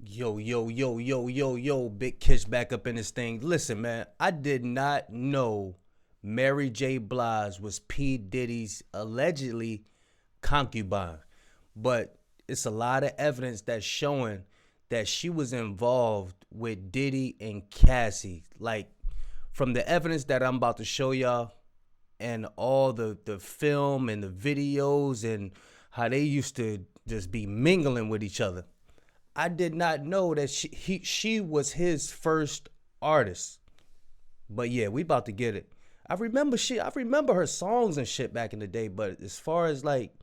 Yo, Big Kish back up in this thing. Listen, man, I did not know Mary J. Blige was P. Diddy's allegedly concubine. But it's a lot of evidence that's showing that she was involved with Diddy and Cassie. Like, from the evidence that I'm about to show y'all and all the film and the videos and how they used to just be mingling with each other. I did not know that she was his first artist. But yeah, we about to get it. I remember her songs and shit back in the day, but as far as like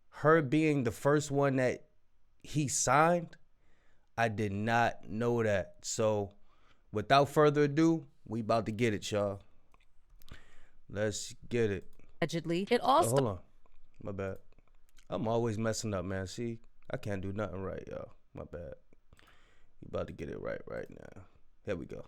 her being the first one that he signed, I did not know that. So without further ado, we about to get it, y'all. Let's get it. Allegedly, it also hold on. My bad. I'm always messing up, man. See, I can't do nothing right, y'all. My bad. You about to get it right now. Here we go.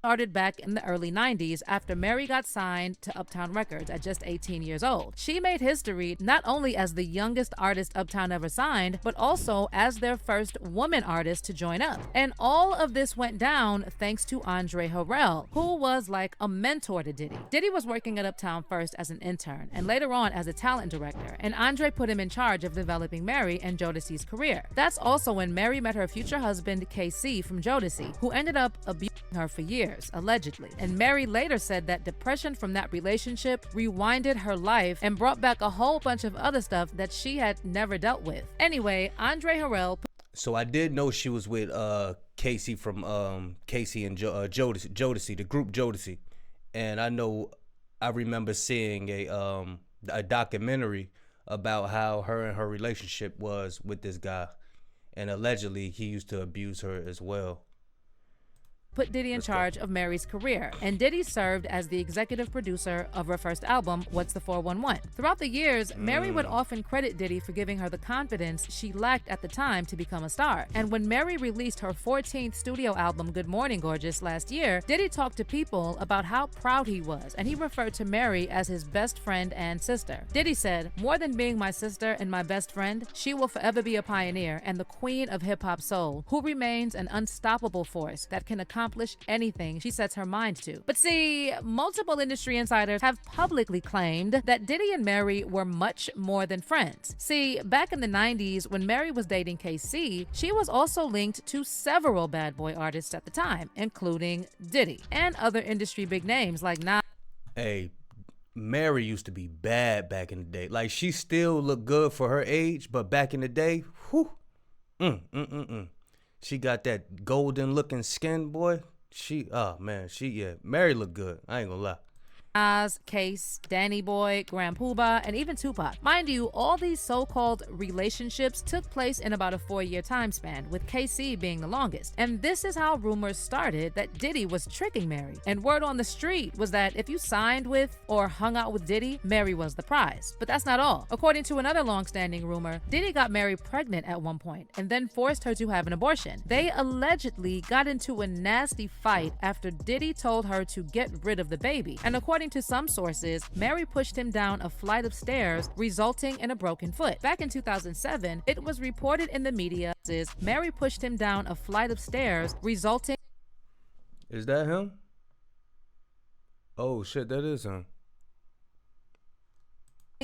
started back in the early 90s after Mary got signed to Uptown Records at just 18 years old. She made history not only as the youngest artist Uptown ever signed, but also as their first woman artist to join up. And all of this went down thanks to Andre Harrell, who was like a mentor to Diddy. Diddy was working at Uptown first as an intern and later on as a talent director, and Andre put him in charge of developing Mary and Jodeci's career. That's also when Mary met her future husband, KC from Jodeci, who ended up abusing her for years, allegedly. And Mary later said that depression from that relationship rewinded her life and brought back a whole bunch of other stuff that she had never dealt with. Anyway, Andre Harrell. So I did know she was with Casey from Casey and Jodeci, the group Jodeci, and I remember seeing a documentary about how her and her relationship was with this guy, and allegedly he used to abuse her as well. Put Diddy in charge of Mary's career, and Diddy served as the executive producer of her first album, What's the 411. Throughout the years, Mary would often credit Diddy for giving her the confidence she lacked at the time to become a star. And when Mary released her 14th studio album, Good Morning Gorgeous, last year, Diddy talked to people about how proud he was, and he referred to Mary as his best friend and sister. Diddy said, "More than being my sister and my best friend, she will forever be a pioneer and the queen of hip-hop soul, who remains an unstoppable force that can accomplish anything she sets her mind to." But see, multiple industry insiders have publicly claimed that Diddy and Mary were much more than friends. See, back in the 90s, when Mary was dating KC, she was also linked to several bad boy artists at the time, including Diddy and other industry big names like Nas. Hey, Mary used to be bad back in the day. Like, she still looked good for her age, but back in the day, whew, she got that golden looking skin, boy. Mary looked good. I ain't gonna lie. Nas, Case, Danny Boy, Grand Poobah, and even Tupac. Mind you, all these so-called relationships took place in about a 4-year time span, with KC being the longest. And this is how rumors started that Diddy was tricking Mary. And word on the street was that if you signed with or hung out with Diddy, Mary was the prize. But that's not all. According to another long-standing rumor, Diddy got Mary pregnant at one point and then forced her to have an abortion. They allegedly got into a nasty fight after Diddy told her to get rid of the baby. And according to some sources, Mary pushed him down a flight of stairs, resulting in a broken foot. Back in 2007, it was reported in the media Mary pushed him down a flight of stairs, resulting. Is that him? Oh shit, that is him.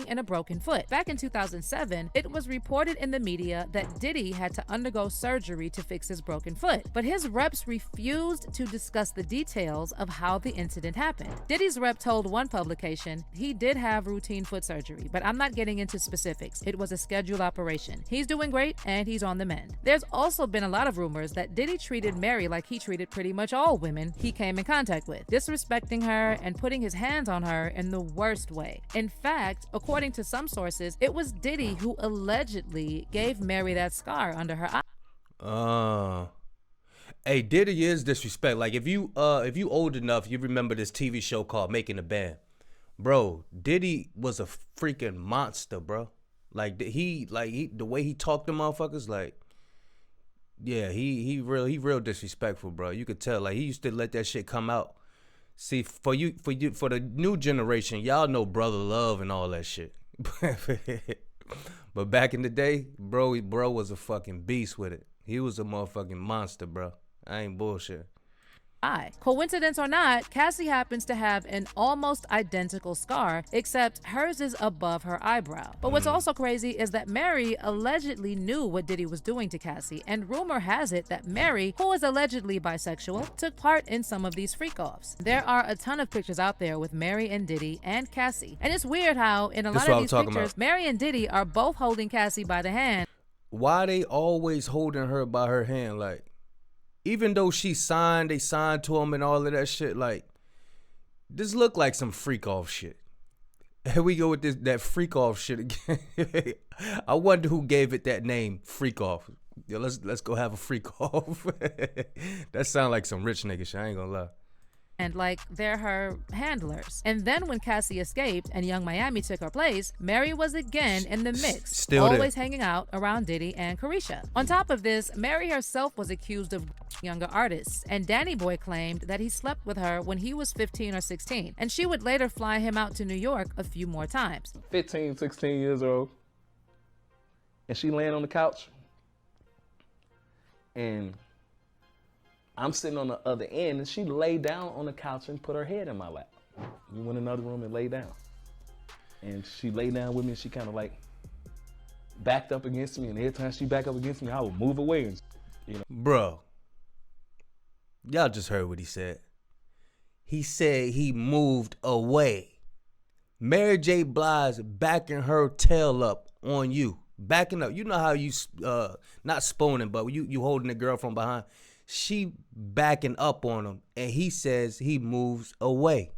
In a broken foot. Back in 2007, it was reported in the media that Diddy had to undergo surgery to fix his broken foot, but his reps refused to discuss the details of how the incident happened. Diddy's rep told one publication he did have routine foot surgery, but I'm not getting into specifics. It was a scheduled operation. He's doing great and he's on the mend. There's also been a lot of rumors that Diddy treated Mary like he treated pretty much all women he came in contact with, disrespecting her and putting his hands on her in the worst way. In fact, according to some sources, it was Diddy who allegedly gave Mary that scar under her eye. Hey, Diddy is disrespect. Like, if you old enough, you remember this TV show called Making the Band. Bro, Diddy was a freaking monster, bro. Like, the way he talked to motherfuckers, like, yeah, he real disrespectful, bro. You could tell. Like, he used to let that shit come out. See, for the new generation, y'all know brother love and all that shit. But back in the day, bro was a fucking beast with it. He was a motherfucking monster, bro. I ain't bullshit. Coincidence or not, Cassie happens to have an almost identical scar, except hers is above her eyebrow. But what's also crazy is that Mary allegedly knew what Diddy was doing to Cassie, and rumor has it that Mary, who is allegedly bisexual, took part in some of these freak-offs. There are a ton of pictures out there with Mary and Diddy and Cassie, and it's weird how in a lot of these pictures, Mary and Diddy are both holding Cassie by the hand. Why they always holding her by her hand? Like, even though they signed to him and all of that shit, like, this look like some freak off shit. Here we go with that freak off shit again. I wonder who gave it that name, freak off. Yo, let's go have a freak off. That sound like some rich nigga shit, I ain't gonna lie. And like they're her handlers. And then when Cassie escaped and Young Miami took her place, Mary was again in the mix, still always there, hanging out around Diddy and Carisha. On top of this, Mary herself was accused of younger artists, and Danny Boy claimed that he slept with her when he was 15 or 16, and she would later fly him out to New York a few more times. 15, 16 years old, and she laying on the couch, and I'm sitting on the other end, and she laid down on the couch and put her head in my lap. We went in another room and laid down. And she laid down with me, and she kind of like backed up against me, and every time she backed up against me, I would move away. And, you know. Bro, y'all just heard what he said. He said he moved away. Mary J. Blige backing her tail up on you. Backing up. You know how you, not spooning, but you holding the girl from behind. She backing up on him, and he says he moves away.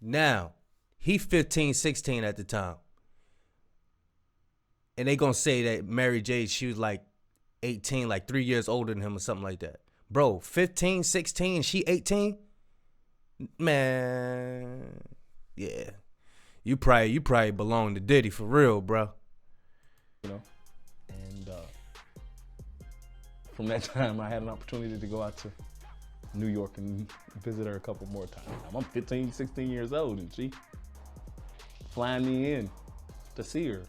Now, he 15, 16 at the time. And they gonna say that Mary J, she was like 18, like 3 years older than him or something like that. Bro, 15, 16, she 18? Man, yeah. You probably belong to Diddy for real, bro. You know, and from that time, I had an opportunity to go out to New York and visit her a couple more times. I'm 15, 16 years old, and she flying me in to see her.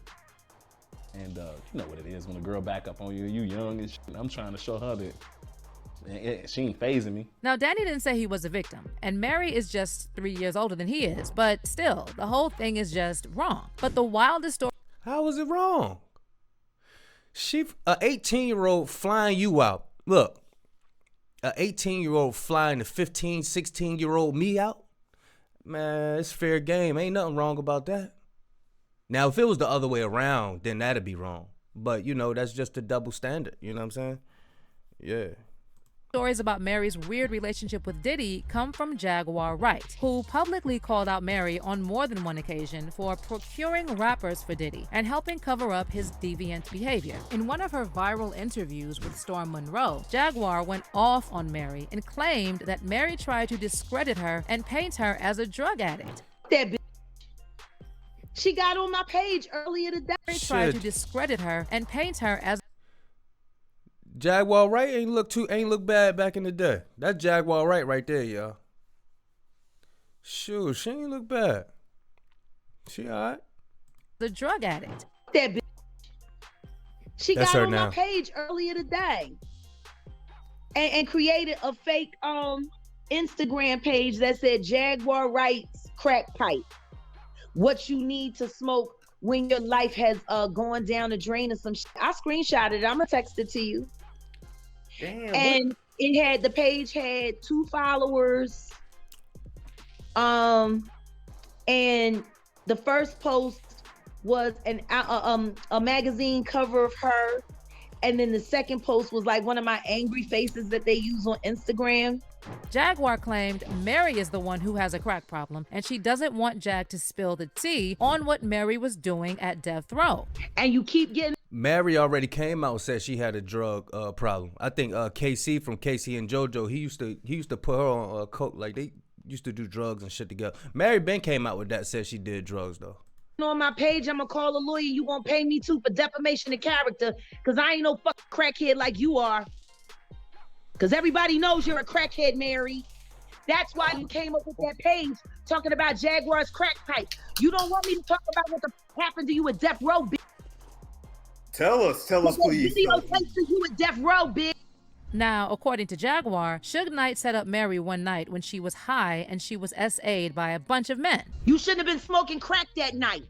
And you know what it is when a girl back up on you, you young and shit. I'm trying to show her that she ain't phasing me. Now, Danny didn't say he was a victim, and Mary is just 3 years older than he is, but still, the whole thing is just wrong. But the wildest story... How is it wrong? She, a 18-year-old flying you out. Look, a 18-year-old flying a 15, 16-year-old me out? Man, it's fair game. Ain't nothing wrong about that. Now, if it was the other way around, then that'd be wrong. But, you know, that's just a double standard. You know what I'm saying? Yeah. Stories about Mary's weird relationship with Diddy come from Jaguar Wright, who publicly called out Mary on more than one occasion for procuring rappers for Diddy and helping cover up his deviant behavior. In one of her viral interviews with Storm Monroe, Jaguar went off on Mary and claimed that Mary tried to discredit her and paint her as a drug addict. That bitch. She got on my page earlier today. Mary tried to discredit her and paint her as Jaguar Wright ain't look bad back in the day. That's Jaguar Wright right there, y'all. Shoot, she ain't look bad. She alright. the drug addict. That bitch. She That's got her on now. my page earlier today and created a fake Instagram page that said Jaguar Wright's crack pipe. What you need to smoke when your life has gone down the drain or some shit. I screenshotted it. I'm gonna text it to you. Damn. And the page had 2 followers. And the first post was a magazine cover of her, and then the second post was like one of my angry faces that they use on Instagram. Jaguar claimed Mary is the one who has a crack problem, and she doesn't want Jag to spill the tea on what Mary was doing at Death Row. And you keep getting Mary already came out and said she had a drug problem. I think KC from KC and JoJo, he used to put her on coke, like they used to do drugs and shit together. Mary Ben came out with that, said she did drugs though. on my page. I'm gonna call a lawyer. You gonna pay me too for defamation of character, because I ain't no fucking crackhead like you are. Because everybody knows you're a crackhead, Mary. That's why you came up with that page talking about Jaguar's crack pipe. You don't want me to talk about what the happened to you at Death Row, bitch. Tell us, please. Video tapes of you at death row, bitch. Now, according to Jaguar, Suge Knight set up Mary one night when she was high and she was SA'd by a bunch of men. You shouldn't have been smoking crack that night.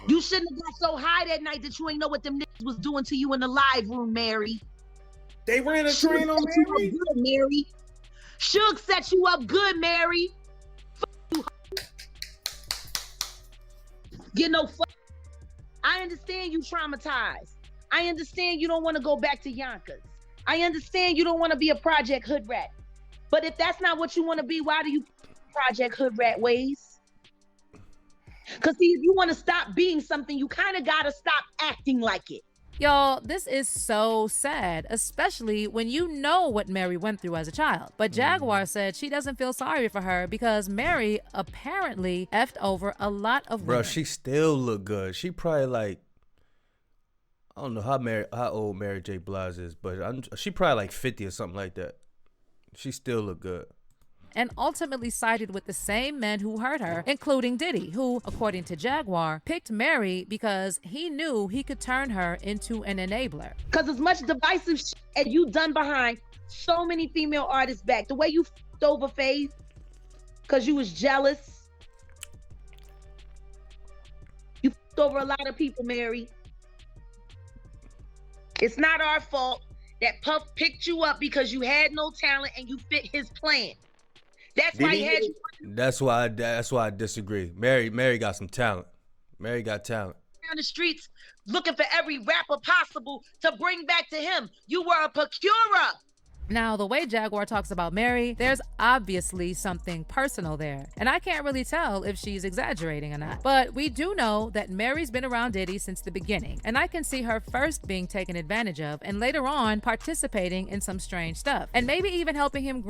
You shouldn't have got so high that night that you ain't know what them niggas was doing to you in the live room, Mary. They ran a train on Mary? Good, Mary. Suge set you up good, Mary. You. Get no fuck. I understand you traumatized. I understand you don't want to go back to Yonkers. I understand you don't want to be a Project Hood rat. But if that's not what you want to be, why do you Project Hood rat ways? Because see, if you want to stop being something, you kind of got to stop acting like it. Y'all, this is so sad, especially when you know what Mary went through as a child. But Jaguar said she doesn't feel sorry for her because Mary apparently effed over a lot of women. Bro, she still look good. She probably like, I don't know how old Mary J. Blige is, but she probably like 50 or something like that. She still look good. And ultimately sided with the same men who hurt her, including Diddy, who, according to Jaguar, picked Mary because he knew he could turn her into an enabler. Because as much divisive shit as you done behind so many female artists back, the way you f***ed over Faith because you was jealous. You f***ed over a lot of people, Mary. It's not our fault that Puff picked you up because you had no talent and you fit his plan. That's why he had you. That's why I disagree. Mary got some talent. Mary got talent. Down the streets looking for every rapper possible to bring back to him. You were a procurer. Now, the way Jaguar talks about Mary, there's obviously something personal there. And I can't really tell if she's exaggerating or not. But we do know that Mary's been around Diddy since the beginning. And I can see her first being taken advantage of and later on participating in some strange stuff. And maybe even helping him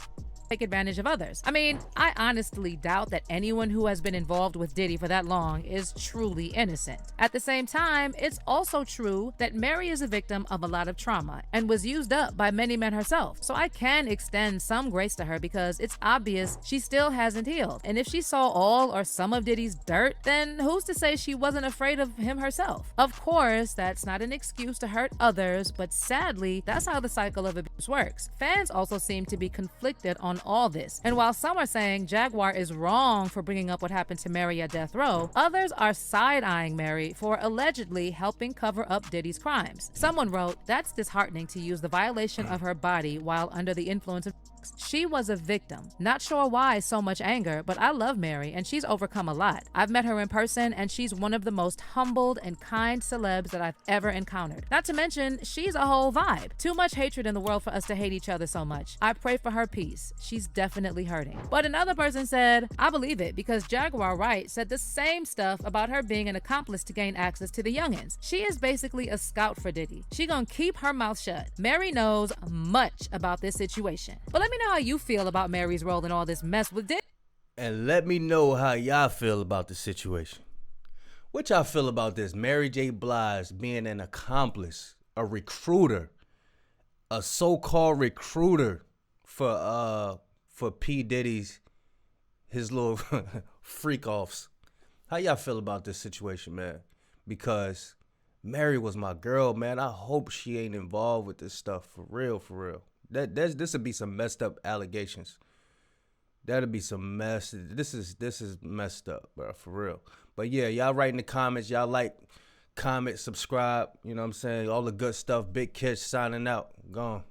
take advantage of others. I mean, I honestly doubt that anyone who has been involved with Diddy for that long is truly innocent. At the same time, it's also true that Mary is a victim of a lot of trauma and was used up by many men herself. So I can extend some grace to her because it's obvious she still hasn't healed. And if she saw all or some of Diddy's dirt, then who's to say she wasn't afraid of him herself? Of course, that's not an excuse to hurt others, but sadly, that's how the cycle of abuse works. Fans also seem to be conflicted on all this. And while some are saying Jaguar is wrong for bringing up what happened to Mary at death row, others are side-eyeing Mary for allegedly helping cover up Diddy's crimes. Someone wrote, "That's disheartening to use the violation of her body while under the influence of she was a victim. Not sure why so much anger, but I love Mary and she's overcome a lot. I've met her in person and she's one of the most humbled and kind celebs that I've ever encountered. Not to mention, she's a whole vibe. Too much hatred in the world for us to hate each other so much. I pray for her peace. She's definitely hurting." But another person said, "I believe it because Jaguar Wright said the same stuff about her being an accomplice to gain access to the youngins. She is basically a scout for Diddy. She gonna keep her mouth shut. Mary knows much about this situation." But let me know how you feel about Mary's role in all this mess with Diddy. And let me know how y'all feel about the situation. What y'all feel about this? Mary J. Blige being an accomplice, a recruiter, a so-called recruiter for P. Diddy's, his little freak offs. How y'all feel about this situation, man? Because Mary was my girl, man. I hope she ain't involved with this stuff for real, for real. This would be some messed up allegations. That'd be some mess. This is messed up, bro, for real. But yeah, y'all write in the comments. Y'all like, comment, subscribe. You know what I'm saying? All the good stuff. Big Kish signing out. Gone.